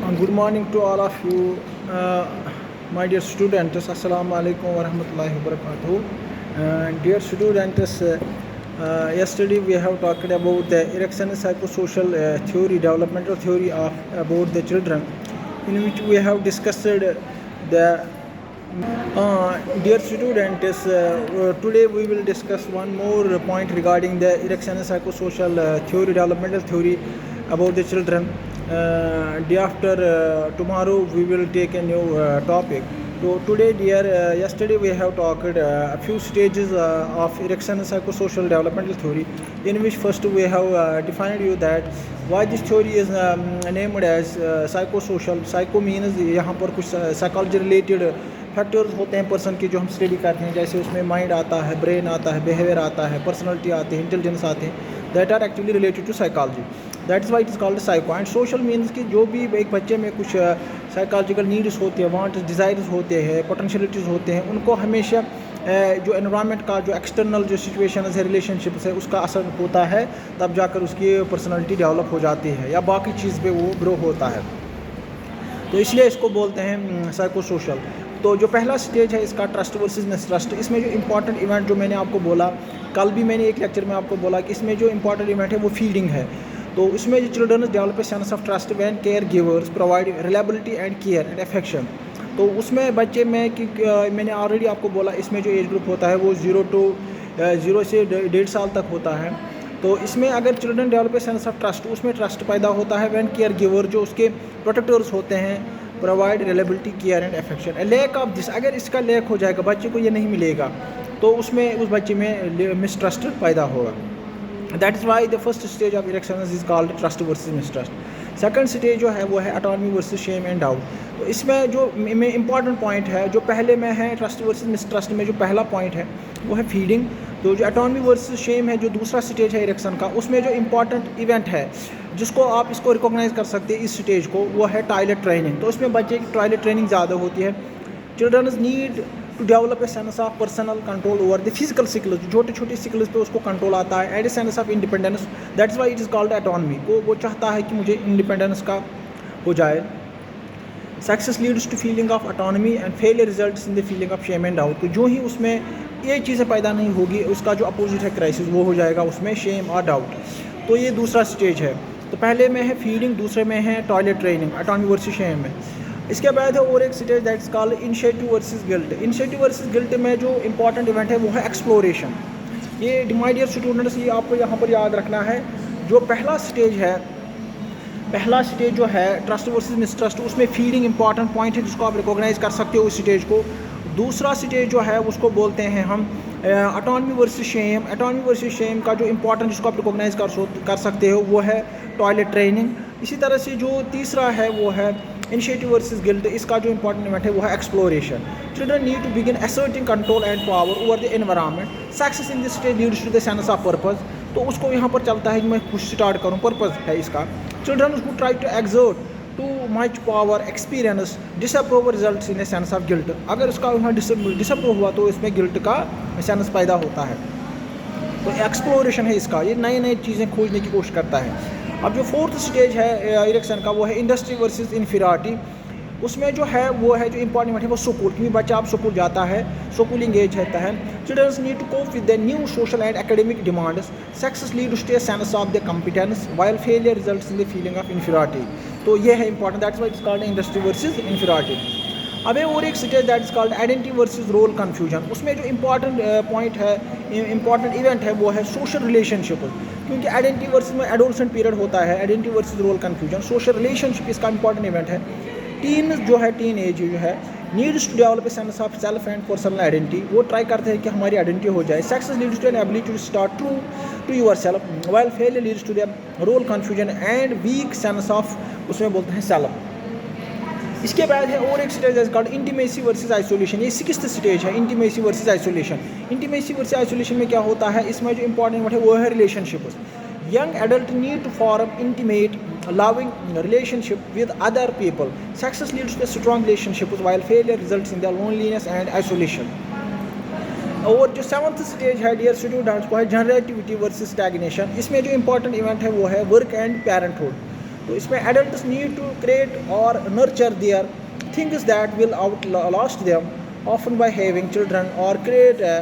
Good morning to all of you, my dear students. Assalamu alaikum wa rahmatullahi wa barakatuh. Dear students, yesterday we have talked about the erection psychosocial theory, developmental theory of about the children, in which we have discussed the dear students, today we will discuss one more point regarding the erection psychosocial theory, developmental theory about the children. Day after tomorrow we will take a new topic. So today, dear, yesterday we have talked a few stages of erection psychosocial developmental theory, in which first we have defined you that why this theory is named as psychosocial. Psycho means यहाँ पर कुछ psychology related factors होते हैं person की जो हम study करते हैं, जैसे उसमें माइंड आता है, ब्रेन आता है, बिहेवियर आता है, पर्सनैलिटी आती है, इंटेलिजेंस आते हैं, that are actually related to psychology. That is why it is called psycho. And social means कि जो भी एक बच्चे में कुछ साइकोलॉजिकल नीड्स होते हैं, वांट्स, डिज़ायर्स होते हैं, पोटेंशियलिटीज़ होते हैं, उनको हमेशा जो एनवायरनमेंट का जो एक्सटर्नल जो सिचुएशन है, रिलेशनशिप्स है, उसका असर होता है, तब जाकर उसकी पर्सनैलिटी डेवलप हो जाती है या बाकी चीज़ पे वो ग्रो होता है. तो इसलिए इसको बोलते हैं साइको सोशल. तो जो पहला स्टेज है इसका ट्रस्ट वर्सेस मिसट्रस्ट. इसमें जो इंपॉर्टेंट इवेंट जो मैंने आपको बोला, कल भी मैंने एक लेक्चर में आपको बोला कि इसमें जो इंपॉर्टेंट इवेंट है वो फीडिंग है. तो इसमें जो children develop a sense of trust when care givers provide reliability and care and affection. तो उसमें बच्चे में कि मैंने ऑलरेडी आपको बोला, इसमें जो एज ग्रुप होता है वो 0 से 1.5 साल तक होता है. तो इसमें अगर children develop a sense of trust, उसमें ट्रस्ट पैदा होता है व्हेन केयर गिवर जो उसके प्रोटेक्टर्स होते हैं provide reliability care and affection. Lack of this, अगर इसका लैक हो जाएगा, बच्चे को ये नहीं मिलेगा, तो उसमें उस बच्चे में मिसट्रस्ट पैदा होगा. That is why the first stage of erection is called trust versus mistrust. Second stage जो है वो है अटॉनमी वर्सेस शेम एंड डाउट. तो इसमें जो में इंपॉर्टेंट पॉइंट है, जो पहले में है ट्रस्ट वर्सेस मिसट्रस्ट में जो पहला पॉइंट है वो है फीडिंग. तो जो अटॉनमी वर्सेस शेम है, जो दूसरा स्टेज है इरेक्शन का, उसमें जो इंपॉर्टेंट इवेंट है जिसको आप इसको रिकॉग्नाइज कर सकते हैं इस स्टेज को, वो है टॉयलेट ट्रेनिंग. तो इसमें बच्चे की टॉयलेट ट्रेनिंग ज़्यादा होती है. Children need to develop a sense of personal control over the physical skills. छोटे छोटे स्किल्स पे उसको कंट्रोल आता है. And a sense of independence. That is why it is called autonomy. वो चाहता है कि मुझे इंडिपेंडेंस का हो जाए. Success leads to feeling of autonomy and failure results in the feeling of shame and doubt. तो जो ही उसमें ये चीज़ें पैदा नहीं होगी, उसका जो अपोजिट है क्राइसिस, वो हो जाएगा उसमें शेम और डाउट. तो ये दूसरा स्टेज है. तो पहले में है फीडिंग, दूसरे में है toilet training, autonomy versus shame में. इसके बाद है और एक stage that is called initiative versus guilt. Initiative versus guilt में जो इंपॉर्टेंट इवेंट है वो है एक्सप्लोरेशन. ये माय डियर स्टूडेंट्स, ये आपको यहाँ पर याद रखना है. जो पहला स्टेज जो है ट्रस्ट वर्सेस मिसट्रस्ट, उसमें फीडिंग इंपॉर्टेंट पॉइंट है जिसको आप रिकॉग्नाइज कर सकते हो उस स्टेज को. दूसरा स्टेज जो है उसको बोलते हैं हम autonomy versus shame. Autonomy versus shame का जो इंपॉर्टेंट जिसको आप रिकॉग्नाइज कर सकते हो वो है टॉयलेट ट्रेनिंग. इसी तरह से जो तीसरा है वो है इनिशिएटिव वर्सेस गिल्ट. इसका जो इंपॉर्टेंट इवेंट है वो है exploration. Children need to begin asserting control and power over the environment. Success in this stage leads to the sense of purpose. तो उसको यहाँ पर चलता है कि मैं कुछ स्टार्ट करूँ, पर्पस है इसका. Children who try to exert too much power experience disapprove results in a sense of guilt. अगर उसका यहाँ डिसअप्रूव हुआ तो इसमें गिल्ट का सेंस पैदा होता है. तो एक्सप्लोरेशन है इसका, ये नई नई चीज़ें खोजने की कोशिश करता है. अब जो फोर्थ स्टेज है इरेक्शन का वो है इंडस्ट्री वर्सेस इन्फीरियरिटी. उसमें जो है वो है जो इंपॉर्टेंट है वो स्कूल, क्योंकि बच्चा अब स्कूल जाता है, स्कूलिंग एज रहता है. Childrens need to cope with the new social and academic demands. Success leads to a sense of the competence while failure results in the feeling of inferiority. तो ये है important. That's why it's called industry versus inferiority. अब और एक stage that is called identity versus role confusion. उसमें जो important point है, important event है वो है सोशल रिलेशनशिप. क्योंकि आइडेंटिटी वर्सेस में एडोलसेंट पीरियड होता है, identity versus role confusion. Social relationship इसका इंपॉर्टेंट इवेंट है. टीन एज जो है needs to develop a sense of self and personal identity. वो ट्राई करते हैं कि हमारी आइडेंटिटी हो जाए. Success leads to an ability to start true to yourself while failure leads to the role confusion and weak sense of, उसमें बोलते हैं सेल्फ. इसके बाद है और एक स्टेज है कॉल्ड इंटीमेसी वर्सेस आइसोलेशन. ये सिक्स्थ स्टेज है, intimacy versus isolation. Intimacy versus isolation में क्या होता है, इसमें जो इंपॉर्टेंट है वो है relationship. Young adult need to form intimate loving relationship with other people. Success leads to a strong relationship while failure results in their loneliness and isolation. और जो सेवन्थ स्टेज है डियर स्टूडेंट्स को है generativity versus stagnation. इसमें जो important event है वो है वर्क एंड पेरेंटहुड. तो इसमें एडल्ट्स नीड टू क्रिएट और nurture their things that will outlast them, often by having children or create a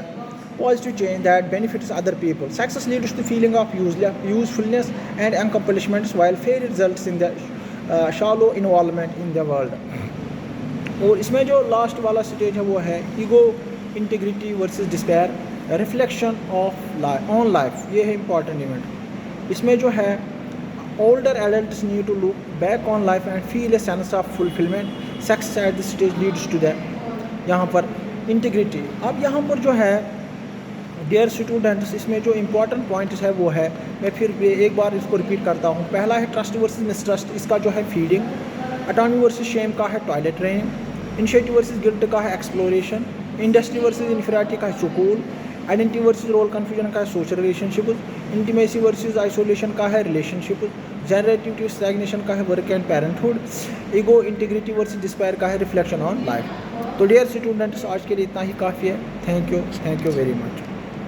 positive change that benefits other people. Success leads to the feeling of usefulness and accomplishments, while failure results in the shallow involvement in the world. और इसमें जो last वाला stage है वो है ego integrity versus despair, reflection of on life. ये है important event. इसमें जो है older adults need to look back on life and feel a sense of fulfillment. Success at this stage leads to the यहाँ पर integrity. अब यहाँ पर जो है डियर स्टूडेंट्स, इसमें जो इम्पोर्टेंट पॉइंट्स है वो है, मैं फिर एक बार इसको रिपीट करता हूँ। पहला है ट्रस्ट वर्सेस मिसट्रस्ट, इसका जो है फीडिंग। अटॉर्नी वर्सेस शेम का है toilet training. Initiative versus guilt का है एक्सप्लोरेशन। इंडस्ट्री वर्सेस इन्फीरियरिटी का है school. Identity versus role confusion का है social relationship. Intimacy versus isolation का है रिलेशनशिप। जनरेटिव स्टैग्नेशन का है work and parenthood. Ego integrity versus despair का है रिफ्लेक्शन ऑन लाइफ। तो डियर स्टूडेंट्स, आज के लिए इतना ही काफ़ी है। Thank you very much.